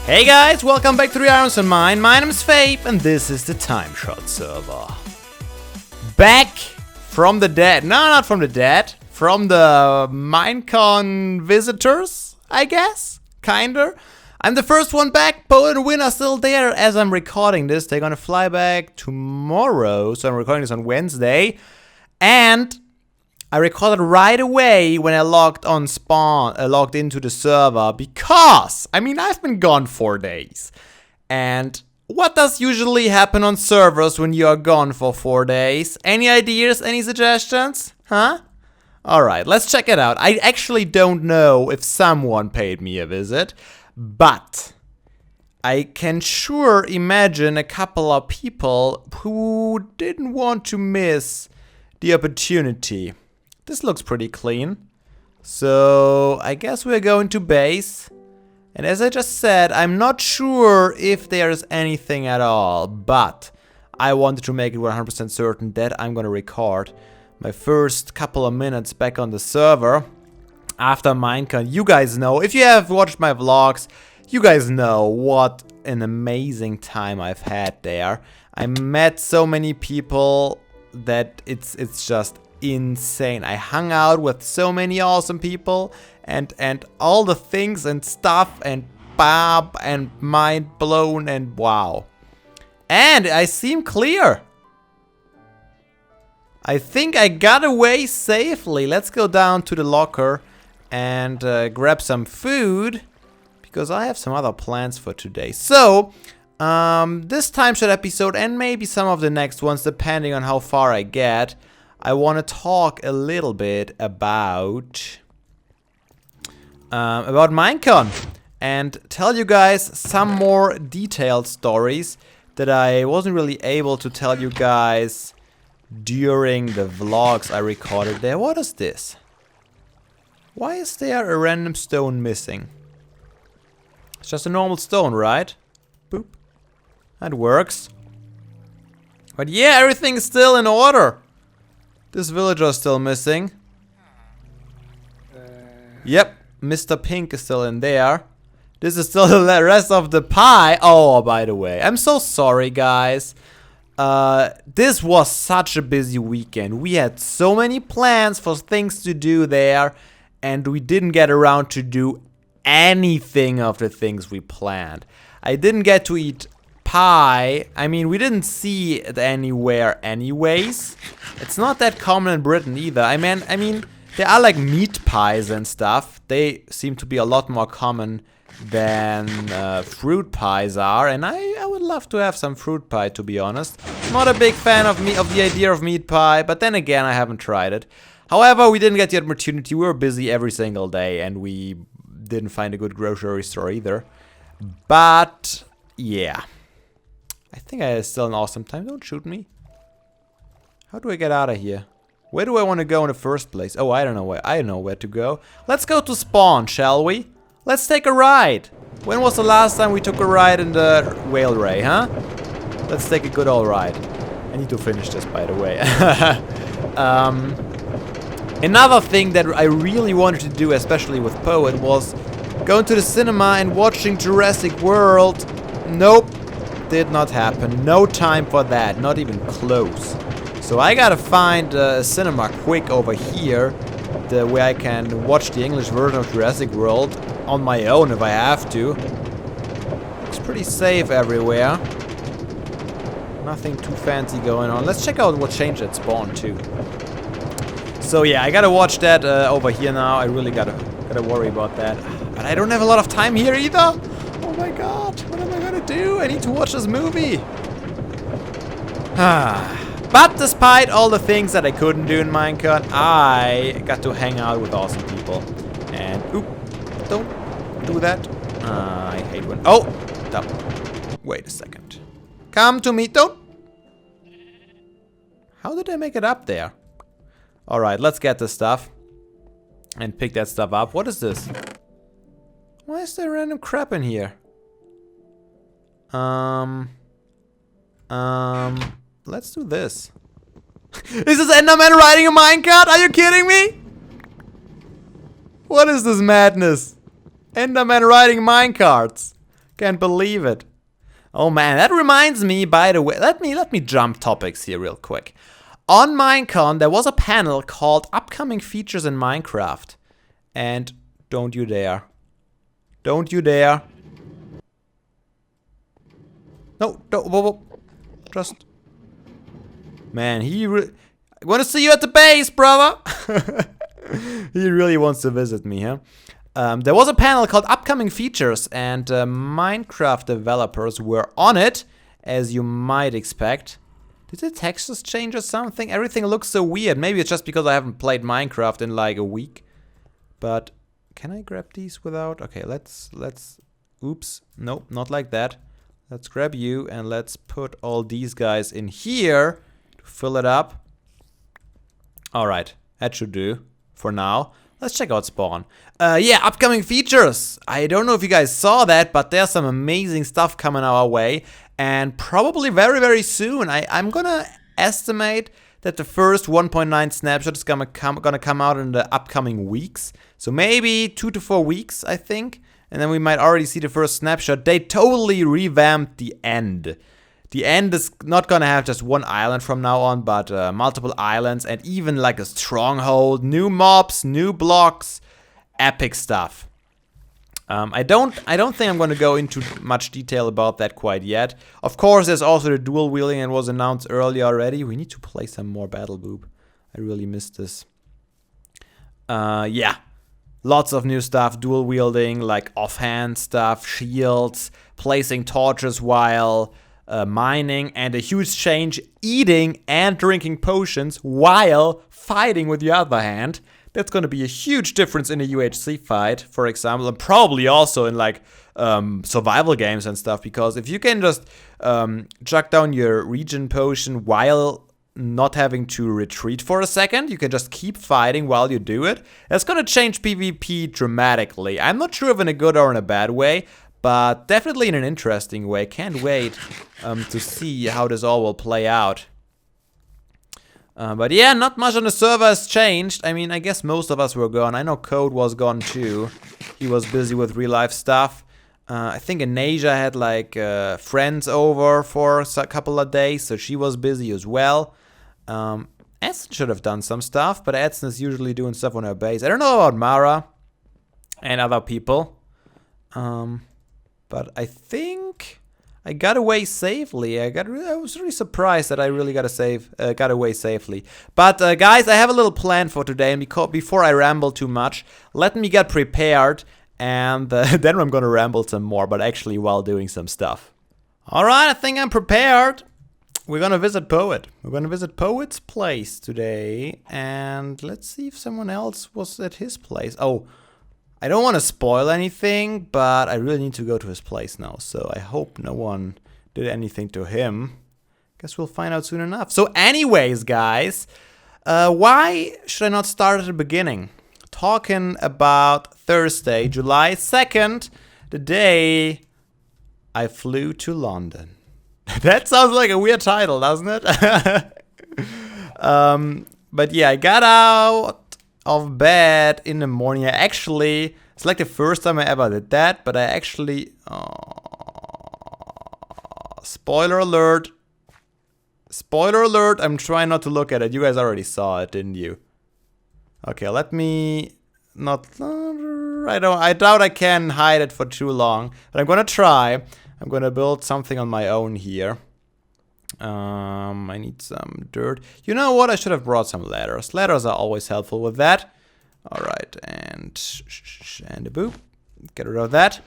Hey guys, welcome back to the Irons and Mine. My name is Fabe, and this is the TimeShot server. Back from the dead. No, not from the dead. From the Minecon visitors, I guess. Kinda. I'm the first one back. Poet and Win are still there as I'm recording this. They're gonna fly back tomorrow, so I'm recording this on Wednesday. And I recorded right away when I logged into the server because, I've been gone 4 days. And what does usually happen on servers when you are gone for 4 days? Any ideas? Any suggestions? Huh? Alright, let's check it out. I actually don't know if someone paid me a visit, but I can sure imagine a couple of people who didn't want to miss the opportunity. This looks pretty clean. So I guess we're going to base. And as I just said, I'm not sure if there's anything at all, but I wanted to make it 100% certain that I'm gonna record my first couple of minutes back on the server after Minecon. You guys know, if you have watched my vlogs, you guys know what an amazing time I've had there. I met so many people that it's just insane. I hung out with so many awesome people and all the things and stuff and Bob and mind blown and wow. And I seem clear. I think I got away safely. Let's go down to the locker and grab some food because I have some other plans for today. So this TimeShot episode and maybe some of the next ones depending on how far I get, I want to talk a little bit about Minecon and tell you guys some more detailed stories that I wasn't really able to tell you guys during the vlogs I recorded there. What is this? Why is there a random stone missing? It's just a normal stone, right? Boop. That works. But yeah, everything's still in order. This villager is still missing. Yep, Mr. Pink is still in there. This is still the rest of the pie. Oh, by the way, I'm so sorry, guys. This was such a busy weekend. We had so many plans for things to do there, and we didn't get around to do anything of the things we planned. I didn't get to eat pie. We didn't see it anywhere anyways. It's not that common in Britain either. I mean, there are like meat pies and stuff. They seem to be a lot more common than fruit pies are, and I would love to have some fruit pie, to be honest. Not a big fan of the idea of meat pie, but then again, I haven't tried it. However, we didn't get the opportunity. We were busy every single day, and we didn't find a good grocery store either. But yeah, I think I had still an awesome time. Don't shoot me. How do I get out of here? Where do I want to go in the first place? Oh, I don't know where. I know where to go. Let's go to spawn, shall we? Let's take a ride. When was the last time we took a ride in the whale ray, huh? Let's take a good old ride. I need to finish this, by the way. Another thing that I really wanted to do, especially with Poet, was going to the cinema and watching Jurassic World. Nope. Did not happen. No time for that. Not even close. So I gotta find a cinema quick over here where I can watch the English version of Jurassic World on my own if I have to. It's pretty safe everywhere. Nothing too fancy going on. Let's check out what changed at spawn too. So yeah, I gotta watch that over here now. I really gotta worry about that. But I don't have a lot of time here either. Oh my god, what am I gonna do? I need to watch this movie. But despite all the things that I couldn't do in Minecon, I got to hang out with awesome people. And oop, don't do that. I hate when. Oh, stop. Wait a second. Come to me. Don't. How did I make it up there? All right, let's get this stuff and pick that stuff up. What is this? Why is there random crap in here? Let's do this. Is this Enderman riding a minecart? Are you kidding me? What is this madness? Enderman riding minecarts. Can't believe it. Oh man, that reminds me, by the way, let me jump topics here real quick. On Minecon, there was a panel called Upcoming Features in Minecraft. And don't you dare. Don't you dare. No, don't. Just. Man, I want to see you at the base, brother. He really wants to visit me, huh? There was a panel called Upcoming Features, and Minecraft developers were on it, as you might expect. Did the textures change or something? Everything looks so weird. Maybe it's just because I haven't played Minecraft in like a week. But can I grab these without? Okay, let's. Oops. Nope, not like that. Let's grab you and let's put all these guys in here to fill it up. All right, that should do for now. Let's check out spawn. Yeah, upcoming features. I don't know if you guys saw that, but there's some amazing stuff coming our way. And probably very, very soon. I'm gonna estimate that the first 1.9 snapshot is gonna come out in the upcoming weeks. So maybe 2 to 4 weeks, I think. And then we might already see the first snapshot. They totally revamped the end. The end is not gonna have just one island from now on, but multiple islands and even like a stronghold, new mobs, new blocks, epic stuff. I don't think I'm gonna go into much detail about that quite yet. Of course, there's also the dual wielding and was announced earlier already. We need to play some more Battle Boob. I really missed this. Yeah. Lots of new stuff, dual wielding, like offhand stuff, shields, placing torches while mining, and a huge change, eating and drinking potions while fighting with the other hand. That's going to be a huge difference in a UHC fight, for example, and probably also in like survival games and stuff, because if you can just chuck down your regen potion while not having to retreat for a second, you can just keep fighting while you do it. That's gonna change PvP dramatically. I'm not sure if in a good or in a bad way, but definitely in an interesting way. Can't wait to see how this all will play out. But yeah, not much on the server has changed. I mean, I guess most of us were gone. I know Code was gone too. He was busy with real life stuff. I think Anasia had like friends over for a couple of days, so she was busy as well. Edson should have done some stuff, but Edson is usually doing stuff on her base. I don't know about Mara and other people, but I think I got away safely. I was really surprised that I really got away safely. But guys, I have a little plan for today, and before I ramble too much, let me get prepared, and then I'm gonna ramble some more, but actually while doing some stuff. All right, I think I'm prepared. We're gonna visit Poet. We're gonna visit Poet's place today, and let's see if someone else was at his place. Oh, I don't want to spoil anything, but I really need to go to his place now, so I hope no one did anything to him. Guess we'll find out soon enough. So anyways, guys, why should I not start at the beginning? Talking about Thursday, July 2nd, the day I flew to London. That sounds like a weird title, doesn't it? But yeah, I got out of bed in the morning. It's like the first time I ever did that, but I actually... spoiler alert. Spoiler alert, I'm trying not to look at it. You guys already saw it, didn't you? Okay, let me not... I doubt I can hide it for too long, but I'm gonna try. I'm gonna build something on my own here. I need some dirt. You know what? I should have brought some ladders. Ladders are always helpful with that. All right, and a boop. Get rid of that.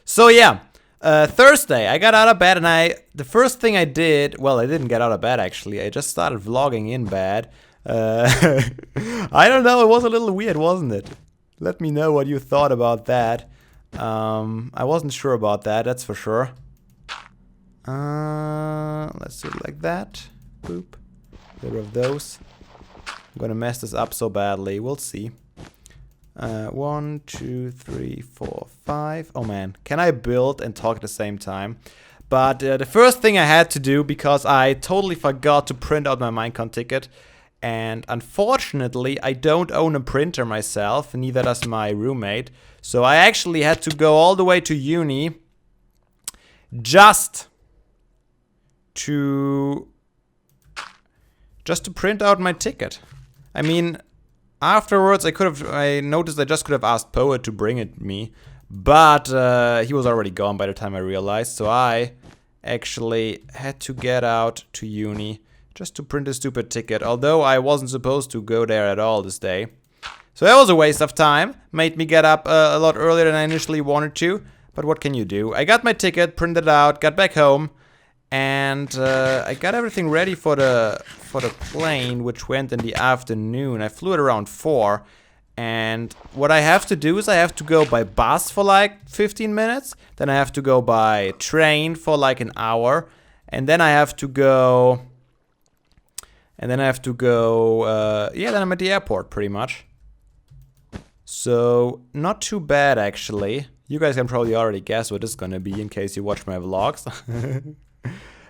So yeah, Thursday I got out of bed, and the first thing I did, well, I didn't get out of bed actually. I just started vlogging in bed. I don't know. It was a little weird, wasn't it? Let me know what you thought about that. I wasn't sure about that, that's for sure. Let's do it like that. Boop. Get rid of those. I'm gonna mess this up so badly. We'll see. 1, 2, 3, 4, 5. Oh man, can I build and talk at the same time? But the first thing I had to do, because I totally forgot to print out my Minecon ticket, And unfortunately, I don't own a printer myself, neither does my roommate. So I actually had to go all the way to uni just to print out my ticket. I mean, afterwards I noticed I just could have asked Poet to bring it me, but he was already gone by the time I realized, so I actually had to get out to uni just to print a stupid ticket, although I wasn't supposed to go there at all this day. So that was a waste of time, made me get up a lot earlier than I initially wanted to, but what can you do? I got my ticket, printed it out, got back home, and I got everything ready for the plane, which went in the afternoon. I flew it around 4, and what I have to do is I have to go by bus for like 15 minutes, then I have to go by train for like an hour, and then I have to go, yeah, then I'm at the airport pretty much. So not too bad actually. You guys can probably already guess what this is gonna be in case you watch my vlogs.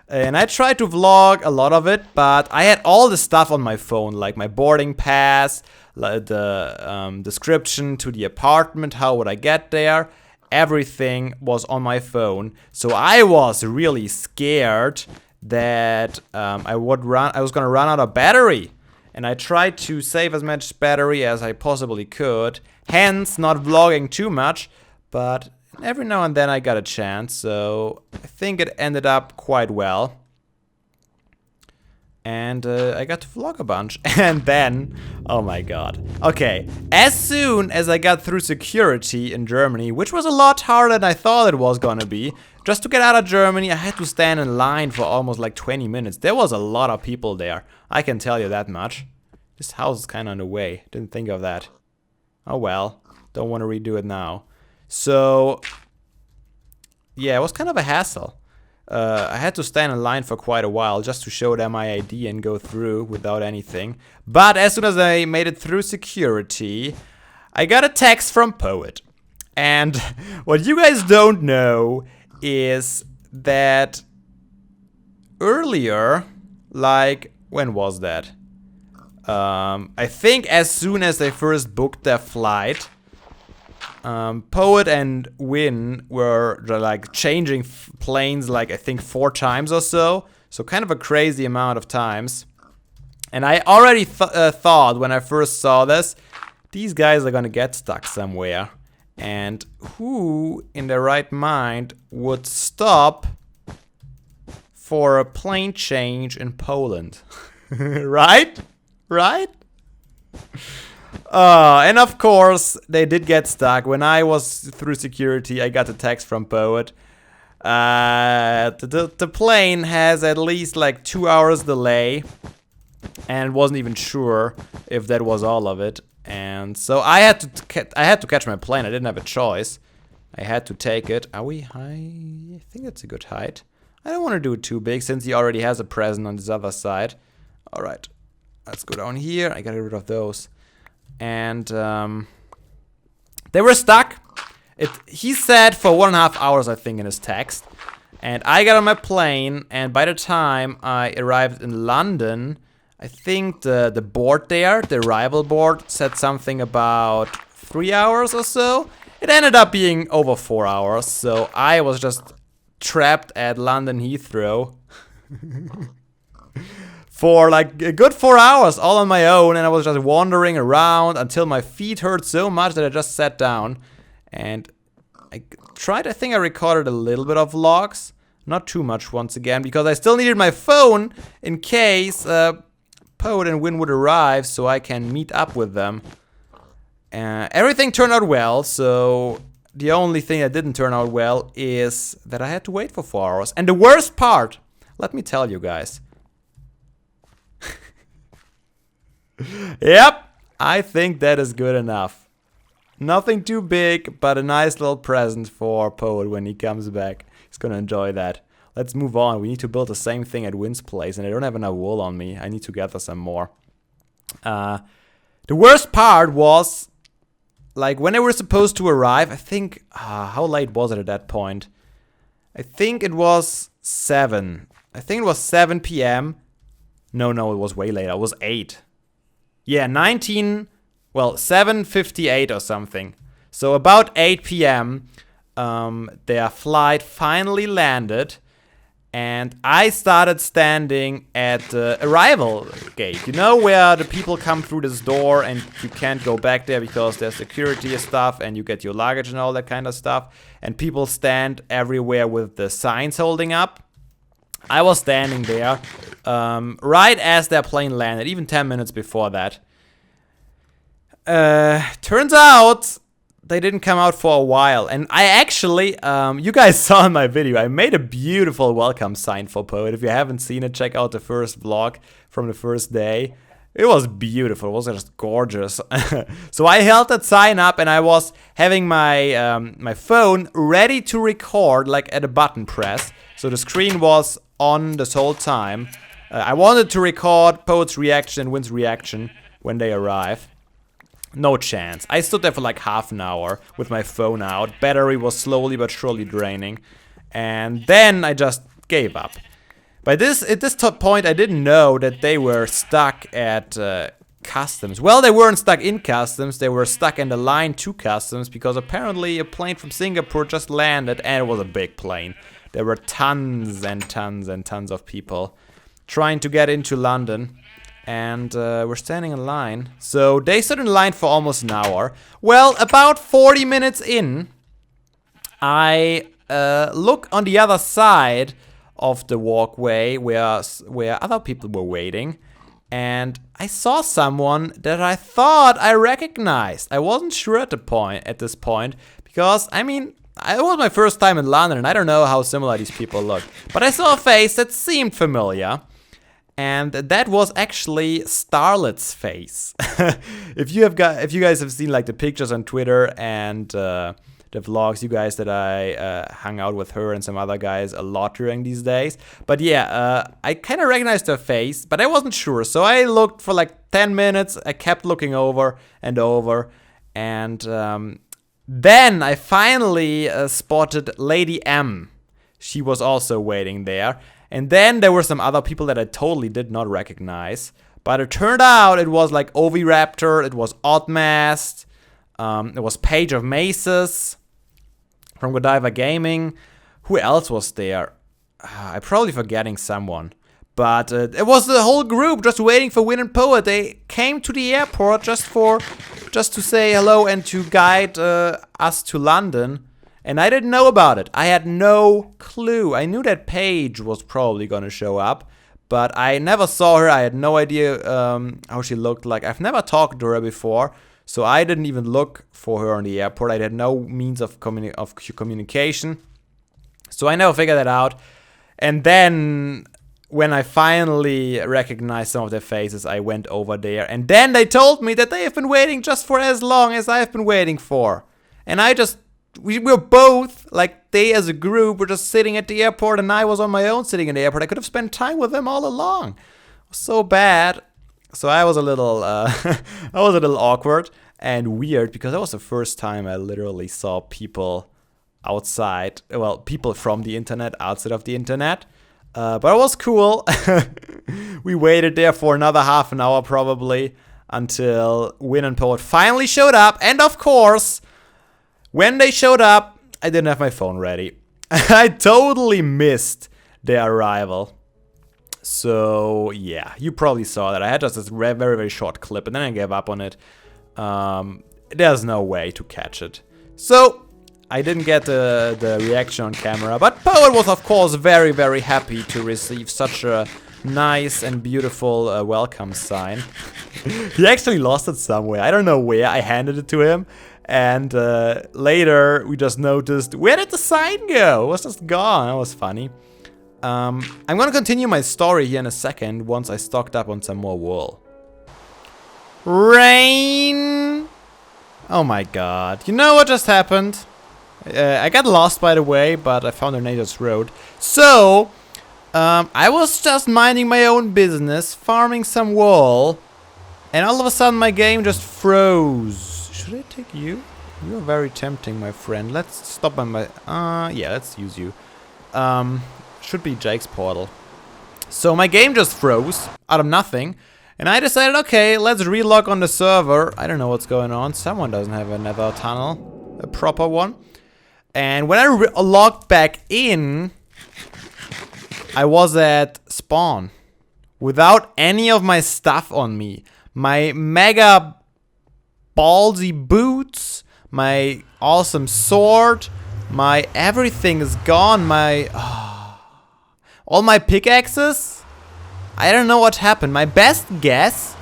And I tried to vlog a lot of it, but I had all the stuff on my phone, like my boarding pass, the description to the apartment, how would I get there. Everything was on my phone, so I was really scared that I was gonna run out of battery, and I tried to save as much battery as I possibly could. Hence, not vlogging too much, but every now and then I got a chance, so I think it ended up quite well. And I got to vlog a bunch. And then, oh my god. Okay, as soon as I got through security in Germany, which was a lot harder than I thought it was gonna be, just to get out of Germany, I had to stand in line for almost like 20 minutes. There was a lot of people there, I can tell you that much. This house is kind of in the way, didn't think of that. Oh well, don't want to redo it now. So, yeah, it was kind of a hassle. I had to stand in line for quite a while just to show them my ID and go through without anything. But as soon as I made it through security, I got a text from Poet. And what you guys don't know is that earlier, like, when was that? I think as soon as they first booked their flight, Poet and Win were like changing planes like I think 4 times or so. So kind of a crazy amount of times. And I already thought when I first saw this, these guys are gonna get stuck somewhere. And who in their right mind would stop for a plane change in Poland? Right? Right? And of course, they did get stuck. When I was through security, I got a text from Poet. The plane has at least like 2 hours delay, and wasn't even sure if that was all of it. And so I had to catch my plane. I didn't have a choice. I had to take it. Are we high? I think that's a good height. I don't want to do it too big since he already has a present on this other side. All right, let's go down here. I got rid of those. And they were stuck. He said for 1.5 hours, I think, in his text. And I got on my plane, and by the time I arrived in London, I think the board there, the arrival board, said something about 3 hours or so. It ended up being over 4 hours, so I was just trapped at London Heathrow for like a good 4 hours all on my own, and I was just wandering around until my feet hurt so much that I just sat down. And I think I recorded a little bit of vlogs, not too much once again, because I still needed my phone in case Poet and Win would arrive so I can meet up with them. Everything turned out well, so the only thing that didn't turn out well is that I had to wait for 4 hours. And the worst part, let me tell you guys. Yep, I think that is good enough. Nothing too big, but a nice little present for Poet when he comes back. He's gonna enjoy that. Let's move on. We need to build the same thing at Win's place, and I don't have enough wool on me. I need to gather some more. The worst part was, like, when they were supposed to arrive, I think, how late was it at that point? I think it was 7. I think it was 7 p.m. No, it was way later. It was 8. Yeah, 7:58 or something. So about 8 p.m., their flight finally landed, and I started standing at the arrival gate. You know where the people come through this door and you can't go back there because there's security and stuff and you get your luggage and all that kind of stuff. And people stand everywhere with the signs holding up. I was standing there right as their plane landed, even 10 minutes before that. Turns out they didn't come out for a while. And I actually, you guys saw in my video, I made a beautiful welcome sign for Poet. If you haven't seen it, check out the first vlog from the first day. It was beautiful. It was just gorgeous. So I held that sign up and I was having my my phone ready to record, like at a button press. So the screen was on this whole time. I wanted to record Poet's reaction and Wynn's reaction when they arrive. No chance. I stood there for like half an hour with my phone out. Battery was slowly but surely draining. And then I just gave up. At this point, I didn't know that they were stuck at customs. Well, they weren't stuck in customs. They were stuck in the line to customs because apparently a plane from Singapore just landed and it was a big plane. There were tons and tons and tons of people trying to get into London. And we're standing in line. So they stood in line for almost an hour. Well, about 40 minutes in, I look on the other side of the walkway where other people were waiting. And I saw someone that I thought I recognized. I wasn't sure at this point because, I mean, it was my first time in London and I don't know how similar these people look. But I saw a face that seemed familiar. And that was actually Starrlett's face. If you guys have seen like the pictures on Twitter and the vlogs, you guys that I hung out with her and some other guys a lot during these days. But yeah, I kind of recognized her face, but I wasn't sure. So I looked for like 10 minutes. I kept looking over and over. And then I finally spotted Lady M. She was also waiting there. And then there were some other people that I totally did not recognize. But it turned out it was like Oviraptor, it was Oddmast, it was Page of Maces from Godiva Gaming. Who else was there? I'm probably forgetting someone. But it was the whole group just waiting for Wynn and Poet. They came to the airport just to say hello and to guide us to London. And I didn't know about it. I had no clue. I knew that Paige was probably gonna show up, but I never saw her. I had no idea how she looked like. I've never talked to her before, so I didn't even look for her on the airport. I had no means of communication, so I never figured that out. And then when I finally recognized some of their faces, I went over there, and then they told me that they have been waiting just for as long as I have been waiting for, and we were both, like, they as a group were just sitting at the airport and I was on my own sitting in the airport. I could have spent time with them all along. It was so bad. So I was a little, awkward and weird because that was the first time I literally saw people outside, well, people from the internet, outside of the internet. But it was cool. We waited there for another half an hour probably until Wynn and Poet finally showed up. And of course, when they showed up, I didn't have my phone ready. I totally missed their arrival. So, yeah, you probably saw that. I had just this very, very short clip, and then I gave up on it. There's no way to catch it. So, I didn't get the reaction on camera, but Poet was, of course, very, very happy to receive such a nice and beautiful welcome sign. He actually lost it somewhere. I don't know where. I handed it to him. And later, we just noticed, where did the sign go? It was just gone. That was funny. I'm gonna continue my story here in a second once I stocked up on some more wool. Rain! Oh my god. You know what just happened? I got lost, by the way, but I found a nature's road. So, I was just minding my own business, farming some wool, and all of a sudden my game just froze. Should I take you? You're very tempting, my friend. Let's stop by my... yeah, let's use you. Should be Jake's portal. So my game just froze out of nothing. And I decided, okay, let's relog on the server. I don't know what's going on. Someone doesn't have a nether tunnel, a proper one. And when I logged back in, I was at spawn without any of my stuff on me. My mega ballsy boots, my awesome sword, my everything is gone. My all my pickaxes. I don't know what happened. My best guess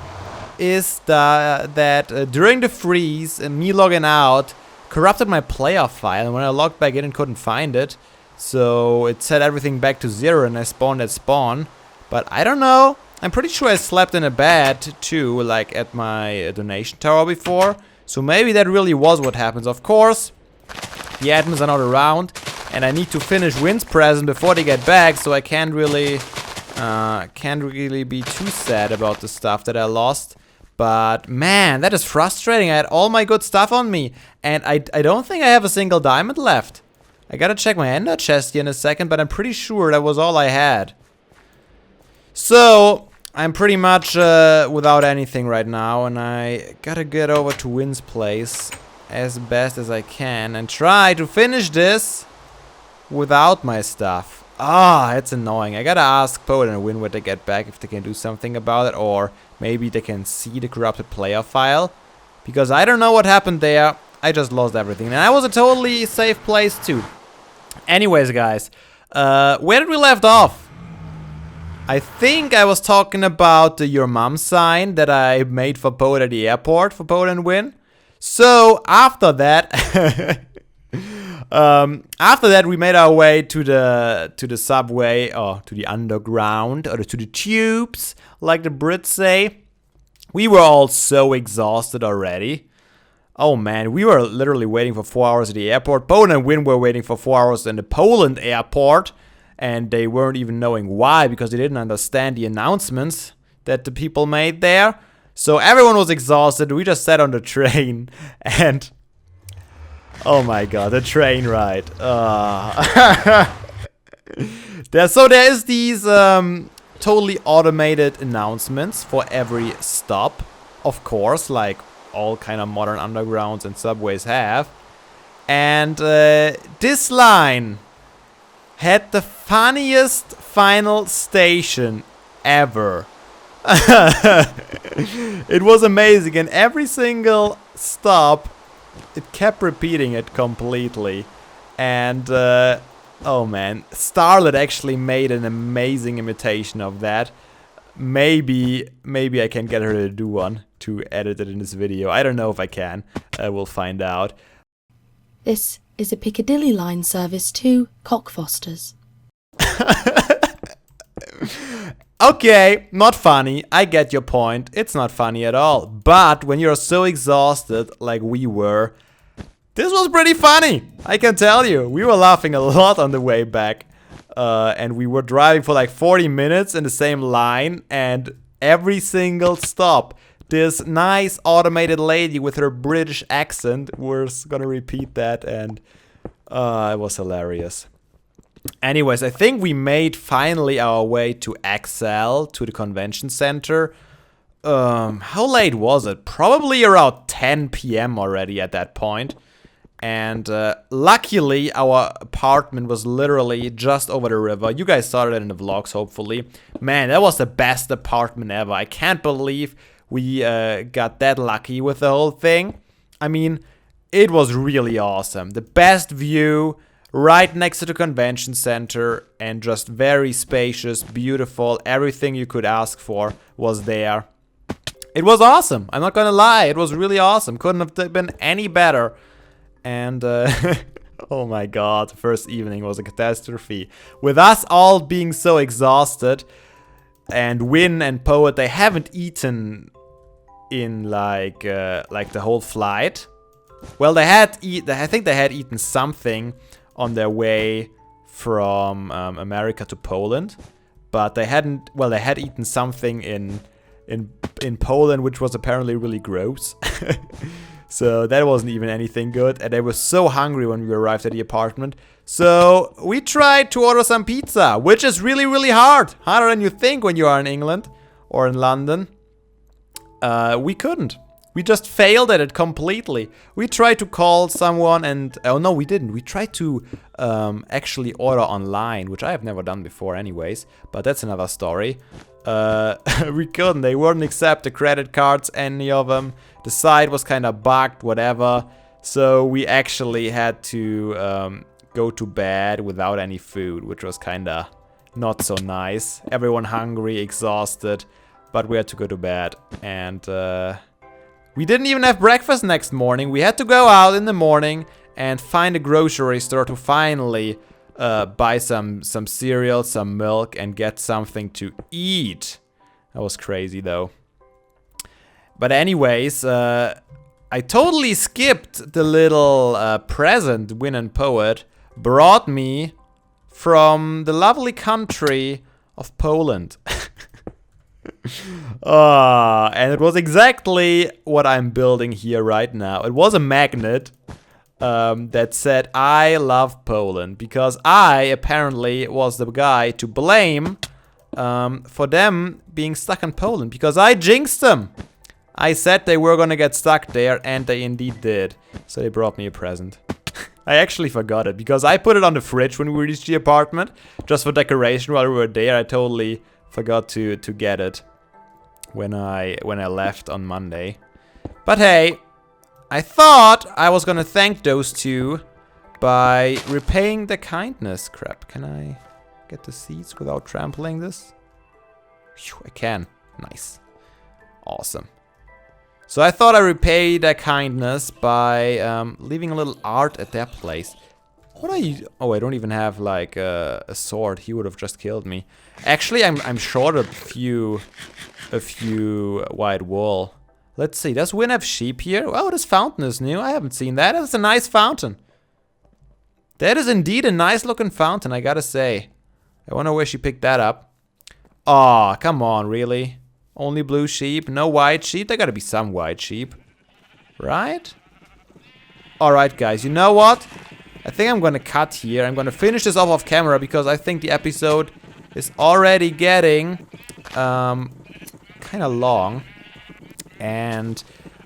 is that during the freeze, me logging out corrupted my player file, and when I logged back in and couldn't find it, so it set everything back to 0 and I spawned at spawn. But I don't know. I'm pretty sure I slept in a bed too, like at my donation tower before. So maybe that really was what happens. Of course, the admins are not around, and I need to finish Wynn's present before they get back, so I can't really be too sad about the stuff that I lost. But man, that is frustrating. I had all my good stuff on me, and I don't think I have a single diamond left. I gotta check my ender chest here in a second, but I'm pretty sure that was all I had. So I'm pretty much without anything right now, and I gotta get over to Wynn's place as best as I can and try to finish this without my stuff. Ah, it's annoying. I gotta ask Poet and Wynn when they get back if they can do something about it, or maybe they can see the corrupted player file, because I don't know what happened there. I just lost everything, and I was a totally safe place too. Anyways, guys, where did we left off? I think I was talking about the Your Mom sign that I made for Poet at the airport for Poet and Wynn. So after that, we made our way to the subway, or to the underground, or to the tubes, like the Brits say. We were all so exhausted already. Oh man, we were literally waiting for 4 hours at the airport. Poland and Wynn were waiting for 4 hours in the Poland airport, and they weren't even knowing why, because they didn't understand the announcements that the people made there. So everyone was exhausted. We just sat on the train, and oh my god, the train ride. There is these totally automated announcements for every stop, of course, like all kind of modern undergrounds and subways have. And this line had the funniest final station ever. It was amazing, and every single stop it kept repeating it completely. And oh man, Starrlett actually made an amazing imitation of that. Maybe I can get her to do one to edit it in this video. I don't know if I can. We'll find out. This is a Piccadilly line service to Cockfosters. Okay, not funny. I get your point. It's not funny at all. But when you're so exhausted like we were, this was pretty funny. I can tell you. We were laughing a lot on the way back. And we were driving for like 40 minutes in the same line. And every single stop, this nice automated lady with her British accent was gonna repeat that. And it was hilarious. Anyways, I think we made finally our way to XL, to the convention center. How late was it? Probably around 10 p.m. already at that point. And luckily, our apartment was literally just over the river. You guys saw it in the vlogs, hopefully. Man, that was the best apartment ever. I can't believe we got that lucky with the whole thing. I mean, it was really awesome. The best view, right next to the convention center, and just very spacious, beautiful. Everything you could ask for was there. It was awesome. I'm not gonna lie. It was really awesome. Couldn't have been any better. And oh my god, the first evening was a catastrophe. With us all being so exhausted, and Wynn and Poet, they haven't eaten in like the whole flight. Well, I think they had eaten something on their way from America to Poland, but they hadn't. Well, they had eaten something in Poland, which was apparently really gross. So that wasn't even anything good, and they were so hungry when we arrived at the apartment. So we tried to order some pizza, which is really, really hard. Harder than you think when you are in England or in London. we couldn't. We just failed at it completely. We tried to call someone and... Oh, no, we didn't. We tried to actually order online, which I have never done before anyways. But that's another story. We couldn't. They wouldn't accept the credit cards, any of them. The site was kind of bugged, whatever. So we actually had to go to bed without any food, which was kind of not so nice. Everyone hungry, exhausted. But we had to go to bed. And... we didn't even have breakfast next morning. We had to go out in the morning and find a grocery store to finally buy some cereal, some milk, and get something to eat. That was crazy, though. But anyways, I totally skipped the little present Win and Poet brought me from the lovely country of Poland. And it was exactly what I'm building here right now. It was a magnet that said, I love Poland, because I apparently was the guy to blame for them being stuck in Poland, because I jinxed them. I said they were gonna get stuck there, and they indeed did. So they brought me a present. I actually forgot it, because I put it on the fridge when we reached the apartment, just for decoration while we were there. I totally forgot to get it when I left on Monday. But hey, I thought I was gonna thank those two by repaying the kindness. Crap, can I get the seats without trampling this? Phew, I can. Nice. Awesome. So I thought I repay their kindness by leaving a little art at their place. What are you... Oh, I don't even have like a sword. He would have just killed me. Actually, I'm short a few white wool. Let's see. Does Win have sheep here? Oh, this fountain is new. I haven't seen that. That's a nice fountain. That is indeed a nice looking fountain, I gotta say. I wonder where she picked that up. Aw, come on, really? Only blue sheep? No white sheep? There gotta be some white sheep. Right? Alright, guys. You know what? I think I'm gonna cut here. I'm gonna finish this off camera because I think the episode is already getting kind of long. And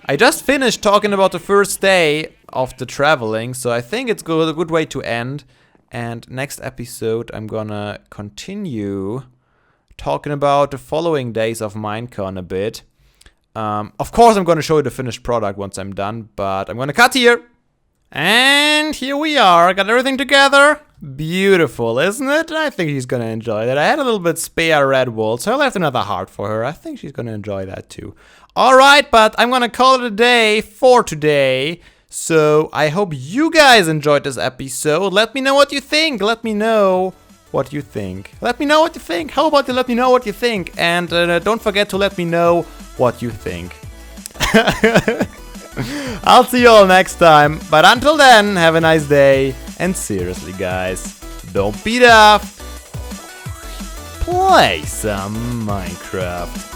I just finished talking about the first day of the traveling, so I think it's a good way to end. And next episode, I'm gonna continue talking about the following days of Minecon a bit. Of course, I'm gonna show you the finished product once I'm done, but I'm gonna cut here. And here we are, got everything together. Beautiful, isn't it? I think she's gonna enjoy that. I had a little bit spare red wool, so I left another heart for her. I think she's gonna enjoy that too. Alright, but I'm gonna call it a day for today. So I hope you guys enjoyed this episode. Let me know what you think. Let me know what you think. Let me know what you think. How about you let me know what you think? And don't forget to let me know what you think. I'll see you all next time. But until then, have a nice day. And seriously, guys, don't be daft. Play some Minecraft.